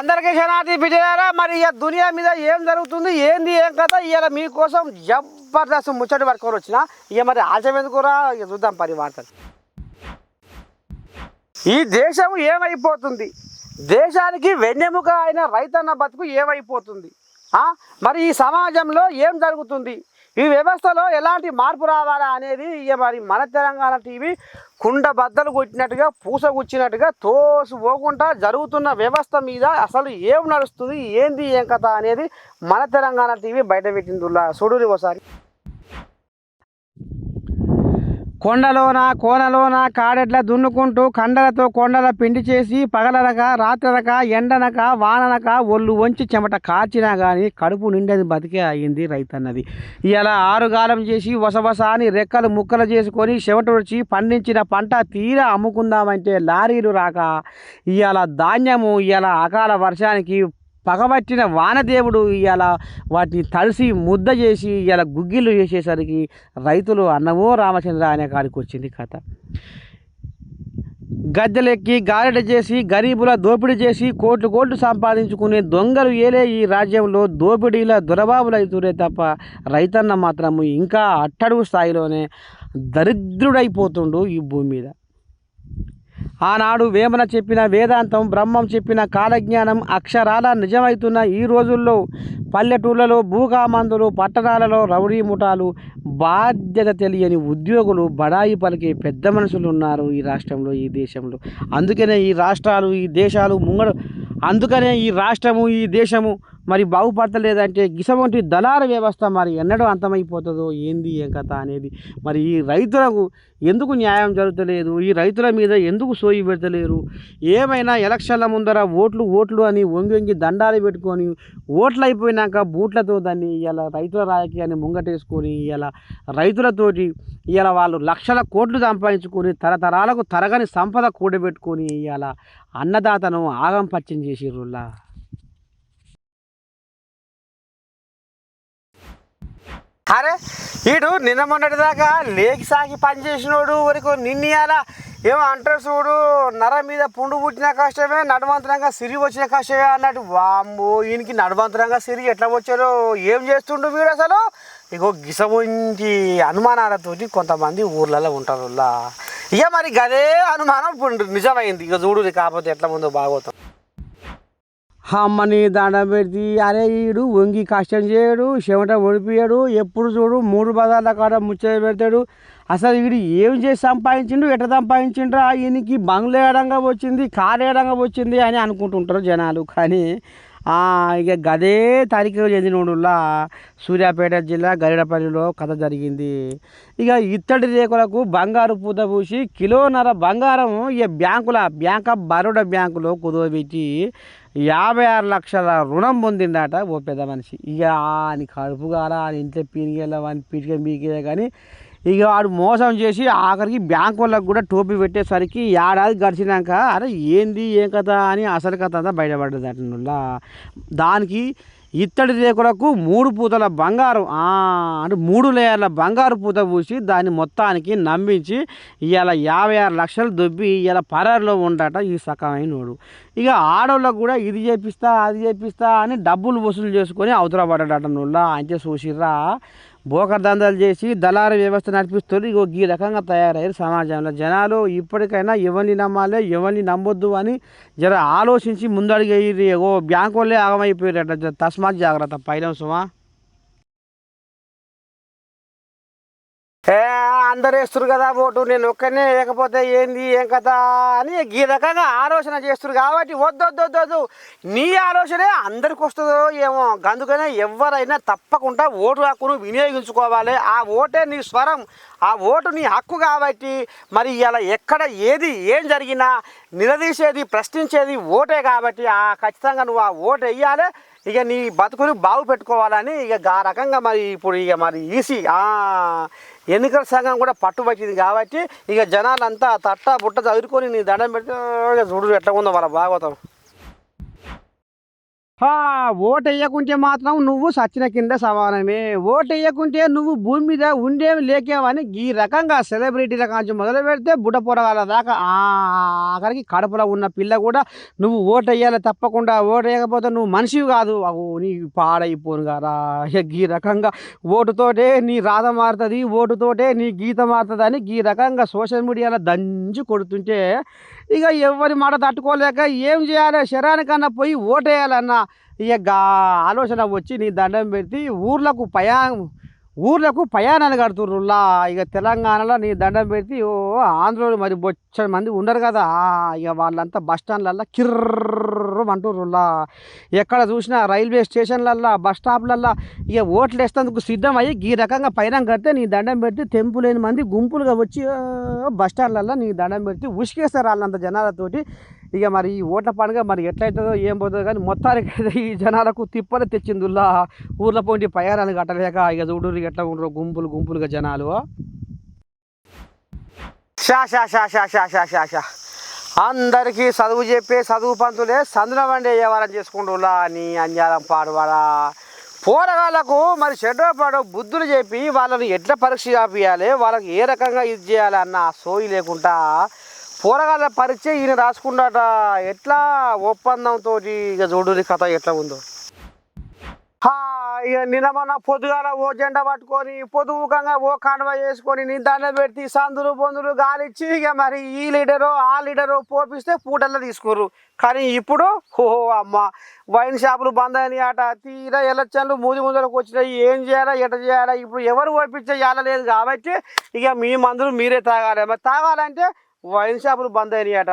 అందరికీ శనార్థి బిడ్డలారా, మరి ఇక దునియా మీద ఏం జరుగుతుంది, ఏంది ఏం కథ, ఇవాళ మీకోసం జబర్దస్త్ ముచ్చటి పట్టుకొని వచ్చిన. ఇక మరి ఆలస్యం ఎందుకురా, ఇక చూద్దాం పరి వార్తలు. ఈ దేశం ఏమైపోతుంది, దేశానికి వెన్నెముక అయిన రైతన్న బతుకు ఏమైపోతుంది, మరి ఈ సమాజంలో ఏం జరుగుతుంది, ఈ వ్యవస్థలో ఎలాంటి మార్పు రావాలా అనేది ఇక మరి మన తెలంగాణ టీవీ కుండ బద్దలు కొట్టినట్టుగా పూసగుచ్చినట్టుగా తోసు పోకుండా జరుగుతున్న వ్యవస్థ మీద అసలు ఏం నడుస్తుంది, ఏంది ఏం కథ అనేది మన తెలంగాణ టీవీ బయట పెట్టిందిలా చూడుని ఒకసారి. కొండలోన కోనలోన కాడెట్ల దున్నుకుంటూ కండలతో కొండల పిండి చేసి పగలనక రాత్రనక ఎండనక వాననక ఒళ్ళు వంచి చెమట కార్చినా కానీ కడుపు నిండేది బతికే అయింది రైతన్నది. ఇలా ఆరుగాలం చేసి వసవసాని రెక్కలు ముక్కలు చేసుకొని చెమట వచ్చి పండించిన పంట తీరా అమ్ముకుందామంటే లారీలు రాక ఇవాళ ధాన్యము ఇవాళ అకాల వర్షానికి పగబట్టిన వానదేవుడు ఇవాళ వాటిని తడిసి ముద్ద చేసి ఇవాళ గుగ్గిళ్ళు చేసేసరికి రైతులు అన్నమో రామచంద్ర అనే కాడికి వచ్చింది కథ. గద్దెలెక్కి గారెడ చేసి గరీబుల దోపిడీ చేసి కోట్లు సంపాదించుకునే దొంగలు ఏలే ఈ రాజ్యంలో దోపిడీల దొరబాబులు అవుతురే తప్ప రైతన్న మాత్రము ఇంకా అట్టడుగు స్థాయిలోనే దరిద్రుడైపోతుండు ఈ భూమి మీద. ఆనాడు వేమన చెప్పిన వేదాంతం, బ్రహ్మం చెప్పిన కాలజ్ఞానం అక్షరాల నిజమవుతున్న ఈ రోజుల్లో పల్లెటూళ్ళలో భూకామందులు, పట్టణాలలో రౌడీ ముఠాలు, బాధ్యత తెలియని ఉద్యోగులు, బడాయి పలికే పెద్ద మనుషులు ఉన్నారు ఈ రాష్ట్రంలో, ఈ దేశంలో. అందుకనే ఈ రాష్ట్రాలు, ఈ దేశాలు అందుకనే ఈ రాష్ట్రము, ఈ దేశము మరి బాగుపడతలేదంటే గిసవంటి దళార వ్యవస్థ మరి ఎన్నడూ అంతమైపోతుందో ఏంది ఏం కథ అనేది. మరి ఈ రైతులకు ఎందుకు న్యాయం జరుగుతలేదు, ఈ రైతుల మీద ఎందుకు సోయి పెడతలేరు, ఏమైనా ఎలక్షన్ల ముందర ఓట్లు అని వంగి దండాలు పెట్టుకొని ఓట్లు అయిపోయినాక బూట్లతో దాన్ని ఇలా రైతుల రాజకీయాన్ని ముంగటేసుకొని ఇలా రైతులతోటి ఇలా వాళ్ళు లక్షల కోట్లు సంపాదించుకొని తరతరాలకు తరగని సంపద కూడబెట్టుకొని ఇలా అన్నదాతను ఆగం పచ్చం చేసిర్రులా. అరే వీడు నిన్న మొన్నటి దాకా లేకి సాగి పనిచేసినోడు వరకు నిన్నయాల ఏమో అంటారు చూడు, నర మీద పుండు పుట్టిన కష్టమే, నడవంతరంగా సిరి వచ్చిన కష్టమే అన్నట్టు. వామ్మో, ఈయనకి నడవంతరంగా సిరి ఎట్లా వచ్చారో, ఏం చేస్తుండు వీడు అసలు. ఇగో గిసగుంచి అనుమానాలతోటి కొంతమంది ఊర్లలో ఉంటారు. ఇక మరి గదే అనుమానం ఇప్పుడు నిజమైంది. ఇక చూడు కాకపోతే ఎట్లా ముందో బాగోతాం. అమ్మని దండం పెడితే అరే వీడు వంగి కష్టం చేయడు, చెమట ఒడిపియాడు, ఎప్పుడు చూడు 3 బజార్ల కాడ ముచ్చట పెడతాడు. అసలు వీడు ఏం చేసి సంపాదించిండు, ఎట్లా సంపాదించిండ్రా, ఈయనకి బంగ్లా ఏడంగా వచ్చింది, కారు ఏడంగా వచ్చింది అని అనుకుంటుంటారు జనాలు. కానీ ఇక గదే తరికలు చెందినోడులా సూర్యాపేట జిల్లా గరిడపల్లిలో కథ జరిగింది. ఇక ఇత్తడి రేకులకు బంగారు పూత పూసి కిలోన్నర బంగారం ఇక బ్యాంక్ ఆఫ్ బరోడా బ్యాంకులో కుదవబెట్టి 56 లక్షల రుణం పొందిందట ఓ పెద్ద మనిషి. ఇక అని కడుపు కాల అని ఇంట్లో పీనికెళ్ళ అని పీటిక మీకే కానీ ఇక వాడు మోసం చేసి ఆఖరికి బ్యాంక్ వాళ్ళకు కూడా టోపీ పెట్టేసరికి ఏడాది గడిచినాక అరే ఏంది ఏం కథ అని అసలు కథ అంతా బయటపడ్డది అట్లా. దానికి ఇత్తడి రేకులకు 3 పూతల బంగారం అంటే 3 లేయర్ల బంగారు పూత పూసి దాన్ని మొత్తానికి నమ్మించి ఇవాళ 56 లక్షలు దొబ్బి ఇవాళ పరారులో ఉండట ఈ సకమైనోడు. ఇక ఆడవాళ్ళకు కూడా ఇది చేపిస్తా అది చేపిస్తా అని డబ్బులు వసూలు చేసుకొని అవతల పడ్డాడట నోళ్ళ. అంతే చూసిర్రా, బోకర్ దందాలు చేసి దళార వ్యవస్థ నడిపిస్తుంది. ఇగో ఈ రకంగా తయారయ్యారు సమాజంలో జనాలు. ఇప్పటికైనా ఎవరిని నమ్మాలి, ఎవరిని నమ్మొద్దు అని జర ఆలోచించి ముందడిగేది. ఓ బ్యాంకు వాళ్ళే ఆగమైపోయారట, తస్మాత్ జాగ్రత్త పైలం సుమా. అందరు వేస్తున్నారు కదా ఓటు, నేను ఒక్కనే లేకపోతే ఏంది ఏం కథ అని ఈ రకంగా ఆలోచన చేస్తున్నారు. కాబట్టి వద్దు నీ ఆలోచనే అందరికి వస్తుందో ఏమో. అందుకనే ఎవరైనా తప్పకుండా ఓటు హక్కును వినియోగించుకోవాలి. ఆ ఓటే నీ స్వరం, ఆ ఓటు నీ హక్కు. కాబట్టి మరి ఇలా ఎక్కడ ఏం జరిగినా నిలదీసేది, ప్రశ్నించేది ఓటే. కాబట్టి ఖచ్చితంగా నువ్వు ఆ ఓటు వేయాలి. ఇక నీ బతుకుని బాగు పెట్టుకోవాలని ఇక ఆ రకంగా మరి ఇప్పుడు ఇక మరి ఈసీ ఎన్నికల సంఘం కూడా పట్టుబట్టింది. కాబట్టి ఇక జనాలంతా తట్ట బుట్ట చదువుకొని నీ దండం పెడితే చూడు ఎట్లా ఉందో వాళ్ళ భాగవతం. ఓటు వేయకుంటే మాత్రం నువ్వు సచ్చిన కింద సమానమే. ఓటు వేయకుంటే నువ్వు భూమి మీద ఉండేవి లేకేవని ఈ రకంగా సెలబ్రిటీల కాంచి మొదలు పెడితే బుడ్డ పొరగాల దాకా ఆఖరికి కడుపులో ఉన్న పిల్ల కూడా నువ్వు ఓటు వేయాలి తప్పకుండా. ఓటు వేయకపోతే నువ్వు మనిషివి కాదు. నీ పాడైపోను కదా. ఈ రకంగా ఓటుతోటే నీ రాధ మారుతుంది, ఓటుతోటే నీ గీత మారుతుంది అని ఈ రకంగా సోషల్ మీడియాలో దంచి కొడుతుంటే ఇక ఎవరి మాట తట్టుకోలేక ఏం చేయాలి, శరానికన్నా పోయి ఓటేయాలన్న ఇక ఆలోచన వచ్చి నీ దండం పెట్టి ఊర్లకు ప్రయాణాలు కడుతుర్రులా. ఇక తెలంగాణలో నీ దండం పెట్టి ఆంధ్రలో మరి బొచ్చ మంది ఉండరు కదా, ఇక వాళ్ళంతా బస్ స్టాండ్లల్లో కిర్రమంటుర్రులా. ఎక్కడ చూసినా రైల్వే స్టేషన్లల్లో బస్ స్టాప్లల్లో ఇక ఓట్లు వేసేందుకు సిద్ధమయ్యి ఈ రకంగా పైన కడితే నీ దండం పెట్టి తెంపులేని మంది గుంపులుగా వచ్చి బస్ స్టాండ్లల్లో నీ దండం పెట్టి ఉసికేస్తారు వాళ్ళంత జనాలతోటి. ఇక మరి ఈ ఓట్ల పండుగ మరి ఎట్లయితుందో ఏం పోతుందో కానీ మొత్తానికి ఈ జనాలకు తిప్పలు తెచ్చిందిలా. ఊర్ల పోండి ప్రయాణాలు కట్టలేక ఇక చూడు ఎట్లా ఉండరు గుంపులుగా జనాలు. షా షా షా షా షా షా షా షా అందరికీ చదువు చెప్పే చదువు పంతులే సందుల వండి వ్యవహారం చేసుకుంటులా అని అంజాలం పాడువాడా. పోరగాళ్ళకు మరి చెడ్డ పాడు బుద్ధులు చెప్పి వాళ్ళని ఎట్లా పరీక్ష చేపియాలి, వాళ్ళకి ఏ రకంగా ఇది చేయాలి అన్న సోయి లేకుండా పోరగాళ్ళ పరీక్ష ఈయన రాసుకున్నాట. ఎట్లా ఒప్పందంతో ఇక చూడు కథ ఎట్లా ఉందో. ఇక నిన్న మొన్న పొద్దుగాల ఓ జెండా పట్టుకొని పొదువుకంగా ఓ కాండవ వేసుకొని నీ దండ పెట్టి సందులు పొందులు గాలిచ్చి ఇక మరి ఈ లీడరు ఆ లీడరు పోపిస్తే పూటల్లో తీసుకోరు. కానీ ఇప్పుడు అమ్మ వైన్ షాపులు బంద్ అయినాయి అట. తీరా ఎలక్షన్లు ముందరకు వచ్చినాయి. ఏం చేయాలా ఎట చేయాలా, ఇప్పుడు ఎవరు ఓపించే లేదు కాబట్టి ఇక మీ మందులు మీరే తాగాలి. మరి తాగాలంటే వైన్ షాపులు బంద్ అయినాయి అట.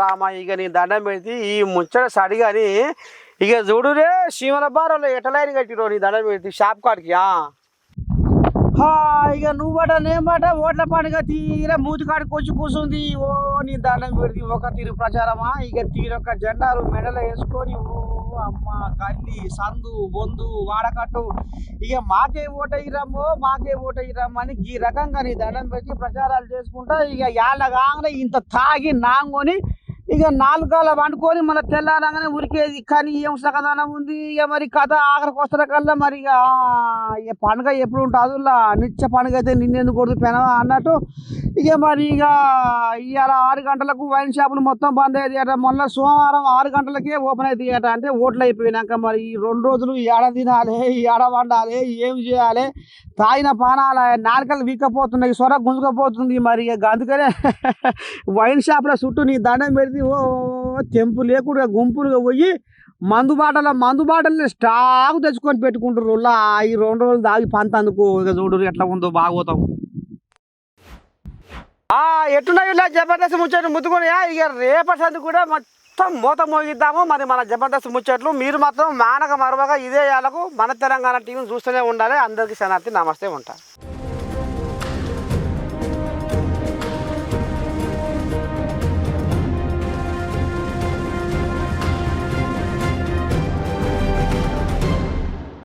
రామ ఇక నీ దండం పెడితే ఈ ముచ్చట సడిగాని ఇక చూడురే సీమల బారలో ఎటలైన కట్టిరో నీ దండం పెడితే షాప్ కాడికి. ఇక నువ్వట నేమట ఓట్ల పండుగ తీరా మూతి కాడికి వచ్చి కూర్చుంది. నీ దండం పెడితే ఒక తీరు ప్రచారమా. ఇక తీరొక్క జెండాలు మెడలో వేసుకొని అమ్మ గల్లి సందు బొందు వాడకట్టు ఇక మాకే ఓటయ్యిరమ్మో అని ఈ రకంగా నీ దండం పెట్టి ప్రచారాలు చేసుకుంటా ఇక యాళ్ళ కాగానే ఇంత తాగి నాంగొని ఇక నాలుగాల వండుకొని మన తెల్లారంగానే ఉరికేది. కానీ ఏం సకదానం ఉంది. ఇక మరి కథ ఆఖరికి వస్తున్న కల్లా మరి ఇక పండుగ ఎప్పుడు ఉంటుందిలా నిత్య పండుగ అయితే నిన్నెందుకు కొడుతు పెనవా అన్నట్టు. ఇక మరి ఇక ఇవాళ 6 గంటలకు వైన్ షాపులు మొత్తం బంద్ అయ్యేది అట. మొన్న సోమవారం 6 గంటలకే ఓపెన్ అవుతాయి అట. అంటే ఓట్లు అయిపోయినాక మరి ఈ 2 రోజులు ఏడ తినాలి, ఏడ వండాలి, ఏం చేయాలి, తాగిన పానాల నాలుకలు వీక్కపోతున్నాయి, సొర గుంజుకపోతుంది. మరి ఇక అందుకనే వైన్ షాపుల చుట్టూ నీ దండం పెడితే తెంపు లేకుండా గుంపులుగా పోయి మందు బాటల్ని స్టాక్ తెచ్చుకొని పెట్టుకుంటారు. ఈ 2 రోజులు దాగి పంతందుకు. ఇక చూడు ఎట్లా ఉందో బాగోతాం. ఎట్టున్నాయి ఇలా జబర్దస్త్ ముచ్చట్లు ముద్దుకొని ఇక రేపటి సంది కూడా మొత్తం మూత మోగిద్దాము. మరి మన జబర్దస్త్ ముచ్చట్లు మీరు మాత్రం మానక మరవగా ఇదే యాలకు మన తెలంగాణ టీవీని చూస్తూనే ఉండాలి. అందరికీ శనార్థి నమస్తే ఉంటా.